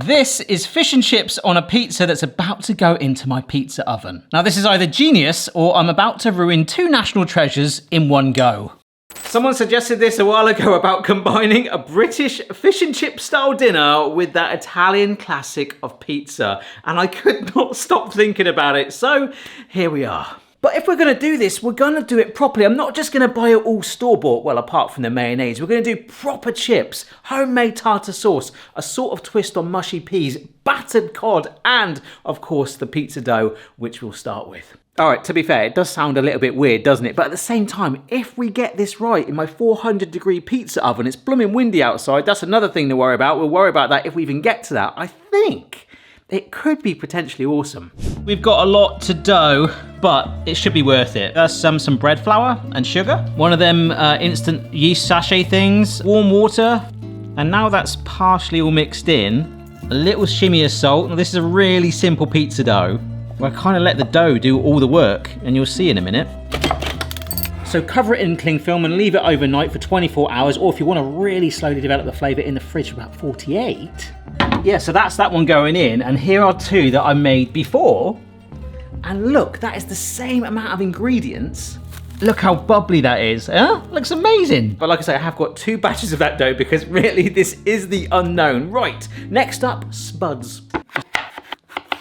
This is fish and chips on a pizza that's about to go into my pizza oven. Now this is either genius or I'm about to ruin two national treasures in one go. Someone suggested this a while ago about combining a British fish and chip style dinner with that Italian classic of pizza, and I could not stop thinking about it, so here we are. But if we're going to do this, we're going to do it properly. I'm not just going to buy it all store-bought, well, apart from the mayonnaise. We're going to do proper chips, homemade tartar sauce, a sort of twist on mushy peas, battered cod, and, of course, the pizza dough, which we'll start with. All right, to be fair, it does sound a little bit weird, doesn't it? But at the same time, if we get this right in my 400-degree pizza oven, it's blooming windy outside. That's another thing to worry about. We'll worry about that if we even get to that. I think it could be potentially awesome. We've got a lot to dough, but it should be worth it. There's some bread flour and sugar. One of them instant yeast sachet things, warm water. And now that's partially all mixed in, a little shimmy of salt. Now this is a really simple pizza dough, where I kind of let the dough do all the work, and you'll see in a minute. So cover it in cling film and leave it overnight for 24 hours, or if you want to really slowly develop the flavour, in the fridge for about 48. Yeah, so that's that one going in, and here are two that I made before. And look, that is the same amount of ingredients. Look how bubbly that is, huh? Looks amazing. But like I say, I have got two batches of that dough because really this is the unknown. Right, next up, spuds.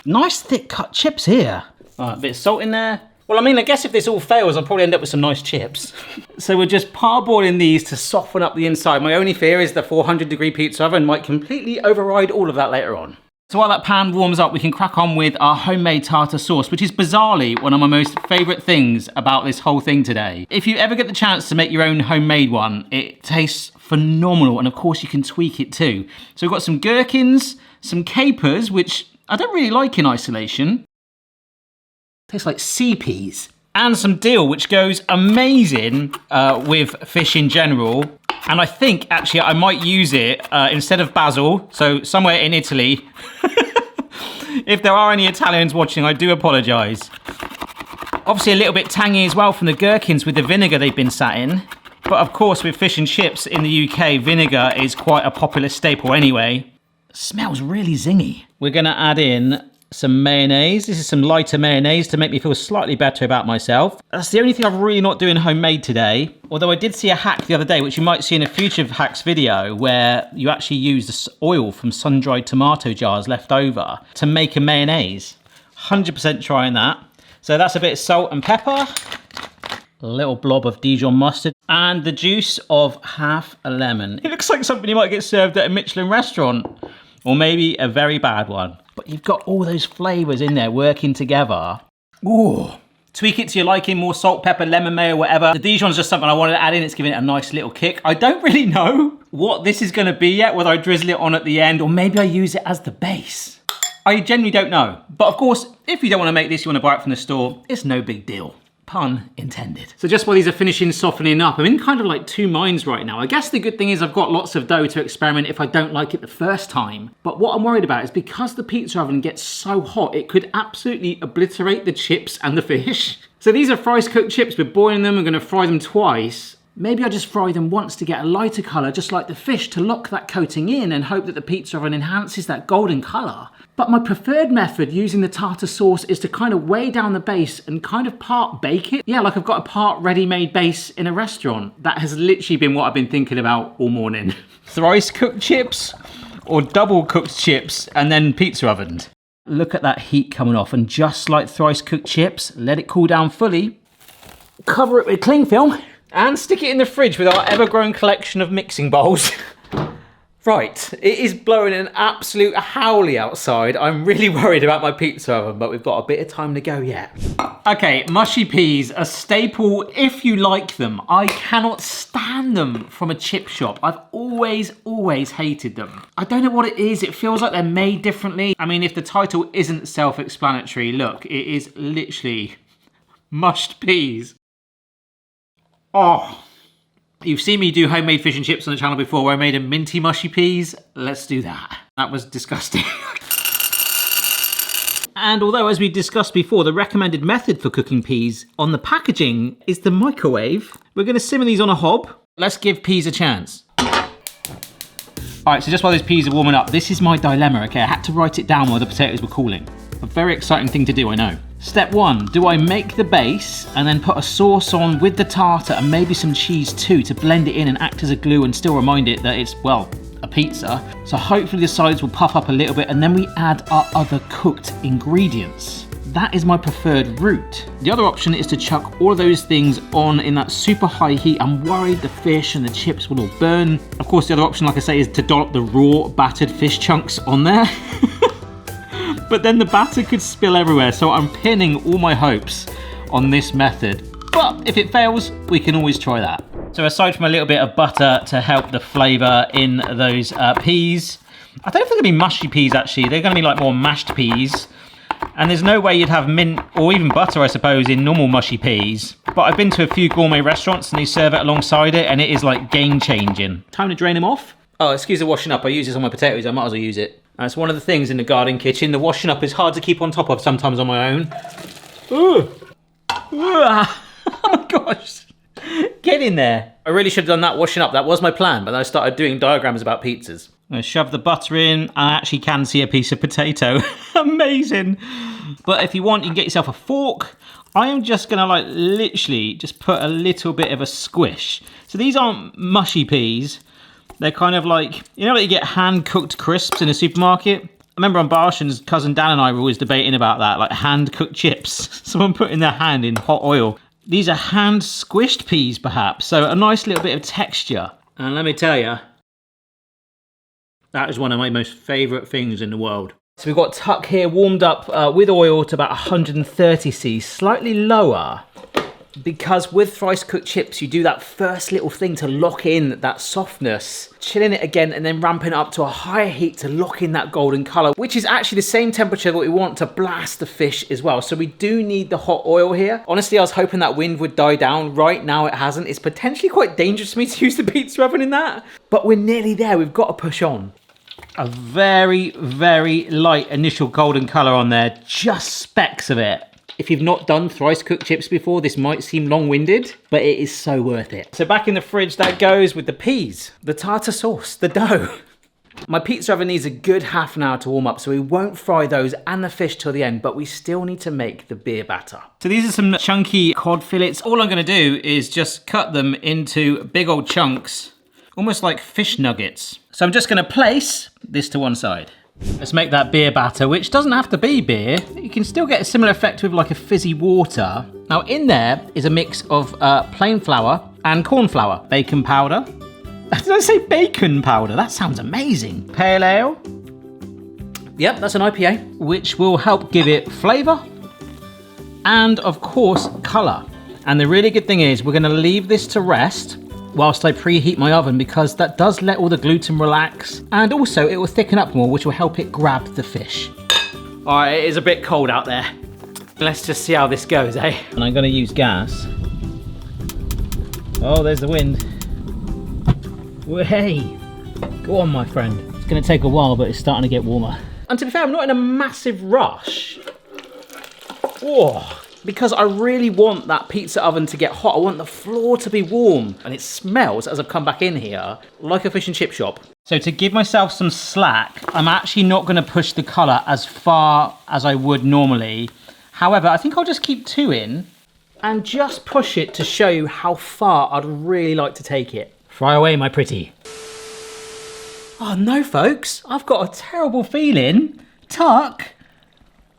Nice thick cut chips here. All right, a bit of salt in there. Well, I mean, I guess if this all fails, I'll probably end up with some nice chips. So we're just parboiling these to soften up the inside. My only fear is the 400-degree pizza oven might completely override all of that later on. So while that pan warms up, we can crack on with our homemade tartar sauce, which is bizarrely one of my most favourite things about this whole thing today. If you ever get the chance to make your own homemade one, it tastes phenomenal, and of course you can tweak it too. So we've got some gherkins, some capers, which I don't really like in isolation. Tastes like sea peas. And some dill, which goes amazing with fish in general. And I think, actually, I might use it instead of basil, so somewhere in Italy. If there are any Italians watching, I do apologise. Obviously a little bit tangy as well from the gherkins with the vinegar they've been sat in. But of course, with fish and chips in the UK, vinegar is quite a popular staple anyway. Smells really zingy. We're gonna add in some mayonnaise. This is some lighter mayonnaise to make me feel slightly better about myself. That's the only thing I'm really not doing homemade today. Although I did see a hack the other day, which you might see in a future hacks video, where you actually use the oil from sun-dried tomato jars left over to make a mayonnaise. 100% trying that. So that's a bit of salt and pepper, a little blob of Dijon mustard, and the juice of half a lemon. It looks like something you might get served at a Michelin restaurant, or maybe a very bad one. But you've got all those flavours in there working together. Ooh. Tweak it to your liking, more salt, pepper, lemon mayo, whatever. The Dijon's just something I wanted to add in. It's giving it a nice little kick. I don't really know what this is going to be yet, whether I drizzle it on at the end or maybe I use it as the base. I genuinely don't know. But of course, if you don't want to make this, you want to buy it from the store, it's no big deal. Pun intended. So just while these are finishing softening up, I'm in kind of like two minds right now. I guess the good thing is I've got lots of dough to experiment if I don't like it the first time. But what I'm worried about is because the pizza oven gets so hot, it could absolutely obliterate the chips and the fish. So these are fries cooked chips. We're boiling them. We're going to fry them twice. Maybe I just fry them once to get a lighter colour, just like the fish, to lock that coating in and hope that the pizza oven enhances that golden colour. But my preferred method using the tartar sauce is to kind of weigh down the base and kind of part bake it. Yeah, like I've got a part ready-made base in a restaurant. That has literally been what I've been thinking about all morning. Thrice cooked chips or double cooked chips and then pizza ovened. Look at that heat coming off, and just like thrice cooked chips, let it cool down fully. Cover it with cling film and stick it in the fridge with our ever-growing collection of mixing bowls. Right, it is blowing an absolute howly outside. I'm really worried about my pizza oven, but we've got a bit of time to go yet. Okay, mushy peas, a staple if you like them. I cannot stand them from a chip shop. I've always hated them. I don't know what it is. It feels like they're made differently. I mean, if the title isn't self-explanatory, look, it is literally mushed peas. Oh. You've seen me do homemade fish and chips on the channel before where I made a minty mushy peas. Let's do that. That was disgusting. And although, as we discussed before, the recommended method for cooking peas on the packaging is the microwave, we're going to simmer these on a hob. Let's give peas a chance. All right, so just while those peas are warming up, this is my dilemma, okay? I had to write it down while the potatoes were cooling. A very exciting thing to do, I know. Step 1, do I make the base and then put a sauce on with the tartar and maybe some cheese too to blend it in and act as a glue and still remind it that it's, well, a pizza. So hopefully the sides will puff up a little bit and then we add our other cooked ingredients. That is my preferred route. The other option is to chuck all of those things on in that super high heat. I'm worried the fish and the chips will all burn. Of course, the other option, like I say, is to dollop the raw battered fish chunks on there. But then the batter could spill everywhere, so I'm pinning all my hopes on this method. But if it fails, we can always try that. So aside from a little bit of butter to help the flavour in those peas, I don't think they're gonna be mushy peas actually, they're gonna be like more mashed peas. And there's no way you'd have mint or even butter, I suppose, in normal mushy peas. But I've been to a few gourmet restaurants and they serve it alongside it and it is like game changing. Time to drain them off. Oh, excuse the washing up, I use this on my potatoes, I might as well use it. That's one of the things in the garden kitchen. The washing up is hard to keep on top of sometimes on my own. Ooh. Oh my gosh. Get in there. I really should have done that washing up. That was my plan, but then I started doing diagrams about pizzas. I'm gonna shove the butter in, and I actually can see a piece of potato. Amazing. But if you want, you can get yourself a fork. I am just gonna like literally just put a little bit of a squish. So these aren't mushy peas. They're kind of like, you know, like you get hand-cooked crisps in a supermarket? I remember on Barshan's cousin Dan and I were always debating about that, like hand-cooked chips. Someone putting their hand in hot oil. These are hand-squished peas, perhaps, so a nice little bit of texture. And let me tell you, that is one of my most favourite things in the world. So we've got tuck here warmed up with oil to about 130 Cs, slightly lower. Because with rice cooked chips, you do that first little thing to lock in that softness, chilling it again and then ramping it up to a higher heat to lock in that golden color, which is actually the same temperature that we want to blast the fish as well. So we do need the hot oil here. Honestly, I was hoping that wind would die down. Right now it hasn't. It's potentially quite dangerous for me to use the pizza oven in that, but we're nearly there. We've got to push on. A very, very light initial golden color on there, just specks of it. If you've not done thrice cooked chips before, this might seem long-winded, but it is so worth it. So back in the fridge, that goes with the peas, the tartar sauce, the dough. My pizza oven needs a good half an hour to warm up, so we won't fry those and the fish till the end, but we still need to make the beer batter. So these are some chunky cod fillets. All I'm gonna do is just cut them into big old chunks, almost like fish nuggets. So I'm just gonna place this to one side. Let's make that beer batter, which doesn't have to be beer. You can still get a similar effect with like a fizzy water. Now in there is a mix of plain flour and corn flour, bacon powder. Did I say bacon powder? That sounds amazing. Pale ale. Yep, that's an IPA, which will help give it flavor and of course color. And the really good thing is we're gonna leave this to rest whilst I preheat my oven, because that does let all the gluten relax, and also it will thicken up more, which will help it grab the fish. All right, it is a bit cold out there. Let's just see how this goes, eh? And I'm gonna use gas. Oh, there's the wind. Hey, go on, my friend. It's gonna take a while, but it's starting to get warmer. And to be fair, I'm not in a massive rush. Oh. Because I really want that pizza oven to get hot. I want the floor to be warm. And it smells, as I've come back in here, like a fish and chip shop. So to give myself some slack, I'm actually not gonna push the color as far as I would normally. However, I think I'll just keep 2 in and just push it to show you how far I'd really like to take it. Fry away, my pretty. Oh no, folks, I've got a terrible feeling Tuck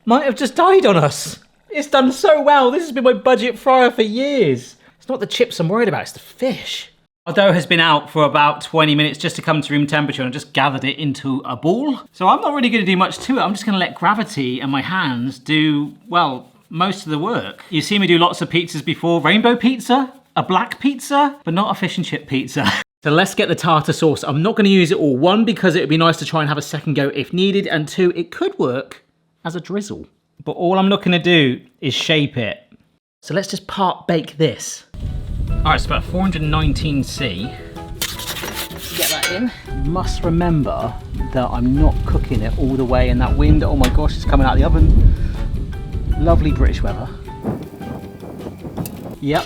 might have just died on us. It's done so well. This has been my budget fryer for years. It's not the chips I'm worried about, it's the fish. Our dough has been out for about 20 minutes just to come to room temperature, and I just gathered it into a ball. So I'm not really gonna do much to it. I'm just gonna let gravity and my hands do, well, most of the work. You've seen me do lots of pizzas before. Rainbow pizza, a black pizza, but not a fish and chip pizza. So let's get the tartar sauce. I'm not gonna use it all. 1, because it would be nice to try and have a second go if needed, and 2, it could work as a drizzle. But all I'm looking to do is shape it. So let's just part bake this. All right, it's about 419 C. Get that in. Must remember that I'm not cooking it all the way in that wind. Oh my gosh, it's coming out of the oven. Lovely British weather. Yep.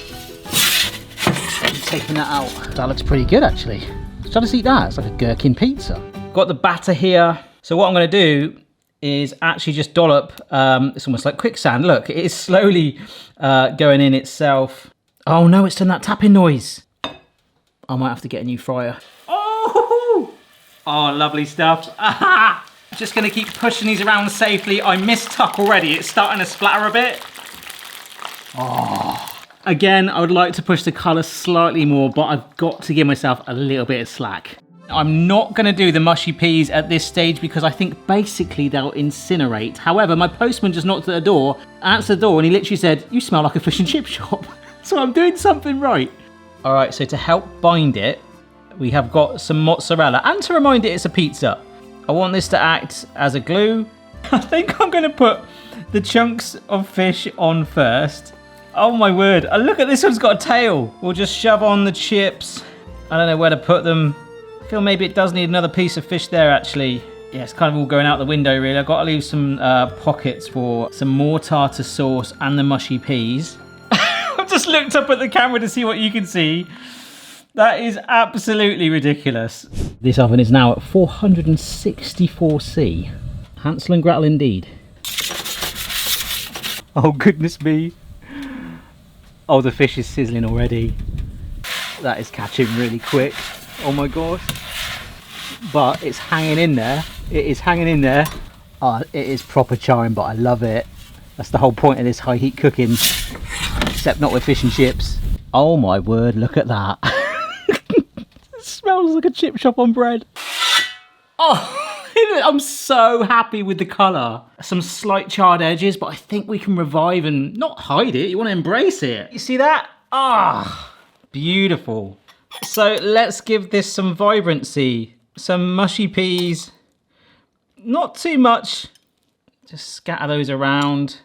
I'm taking that out. That looks pretty good actually. Let's try to eat that. It's like a gherkin pizza. Got the batter here. So what I'm gonna do is actually just dollop, it's almost like quicksand. Look, it is slowly going in itself. Oh no, it's done that tapping noise. I might have to get a new fryer. Oh, lovely stuff. Just gonna keep pushing these around safely. I missed tuck already. It's starting to splatter a bit. Oh. Again, I would like to push the color slightly more, but I've got to give myself a little bit of slack. I'm not gonna do the mushy peas at this stage because I think basically they'll incinerate. However, my postman just knocked at the door, answered the door, and he literally said, "You smell like a fish and chip shop." So I'm doing something right. All right, so to help bind it, we have got some mozzarella, and to remind it it's a pizza. I want this to act as a glue. I think I'm gonna put the chunks of fish on first. Oh my word, look at this one's got a tail. We'll just shove on the chips. I don't know where to put them. I feel maybe it does need another piece of fish there actually. Yeah, it's kind of all going out the window really. I've got to leave some pockets for some more tartar sauce and the mushy peas. I've just looked up at the camera to see what you can see. That is absolutely ridiculous. This oven is now at 464C. Hansel and Gretel indeed. Oh goodness me. Oh, the fish is sizzling already. That is catching really quick. Oh my gosh. But it's hanging in there. It is hanging in there. Oh, it is proper charring, but I love it. That's the whole point of this high heat cooking. Except not with fish and chips. Oh my word, look at that. It smells like a chip shop on bread. Oh, I'm so happy with the colour. Some slight charred edges, but I think we can revive and not hide it. You want to embrace it. You see that? Ah, beautiful. So let's give this some vibrancy. Some mushy peas. Not too much. Just scatter those around.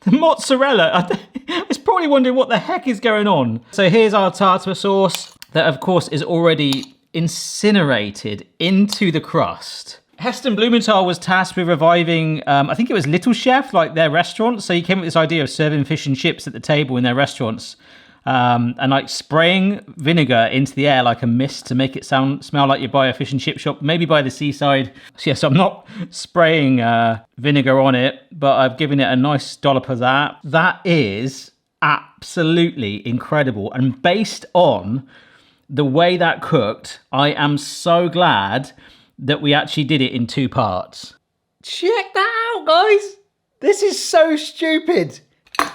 The mozzarella. I was probably wondering what the heck is going on. So here's our tartar sauce that of course is already incinerated into the crust. Heston Blumenthal was tasked with reviving, I think it was Little Chef, like their restaurant. So he came up with this idea of serving fish and chips at the table in their restaurants. And like spraying vinegar into the air like a mist to make it smell like you buy a fish and chip shop, maybe by the seaside. So yes, I'm not spraying vinegar on it, but I've given it a nice dollop of that. That is absolutely incredible. And based on the way that cooked, I am so glad that we actually did it in 2 parts. Check that out, guys. This is so stupid.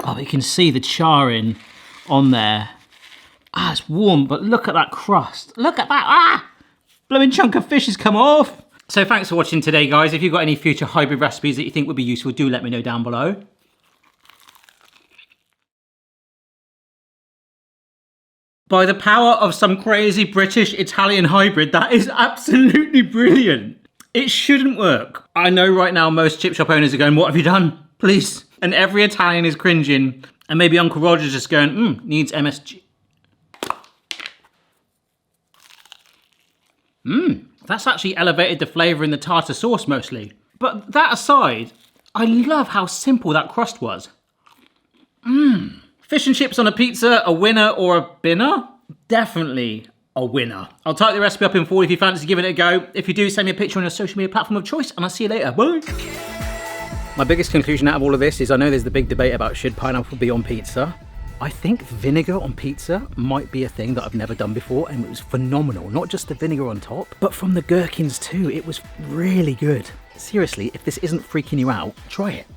Oh, you can see the charring on there. Ah, it's warm, but look at that crust. Look at that. Ah, blooming chunk of fish has come off. So thanks for watching today, guys. If you've got any future hybrid recipes that you think would be useful, do let me know down below. By the power of some crazy British-Italian hybrid, that is absolutely brilliant. It shouldn't work. I know right now most chip shop owners are going, what have you done? Please. And every Italian is cringing. And maybe Uncle Roger's just going, needs MSG. That's actually elevated the flavour in the tartar sauce mostly. But that aside, I love how simple that crust was. Fish and chips on a pizza, a winner or a binner? Definitely a winner. I'll type the recipe up in full if you fancy giving it a go. If you do, send me a picture on your social media platform of choice, and I'll see you later. Bye. My biggest conclusion out of all of this is I know there's the big debate about should pineapple be on pizza. I think vinegar on pizza might be a thing that I've never done before, and it was phenomenal. Not just the vinegar on top, but from the gherkins too. It was really good. Seriously, if this isn't freaking you out, try it.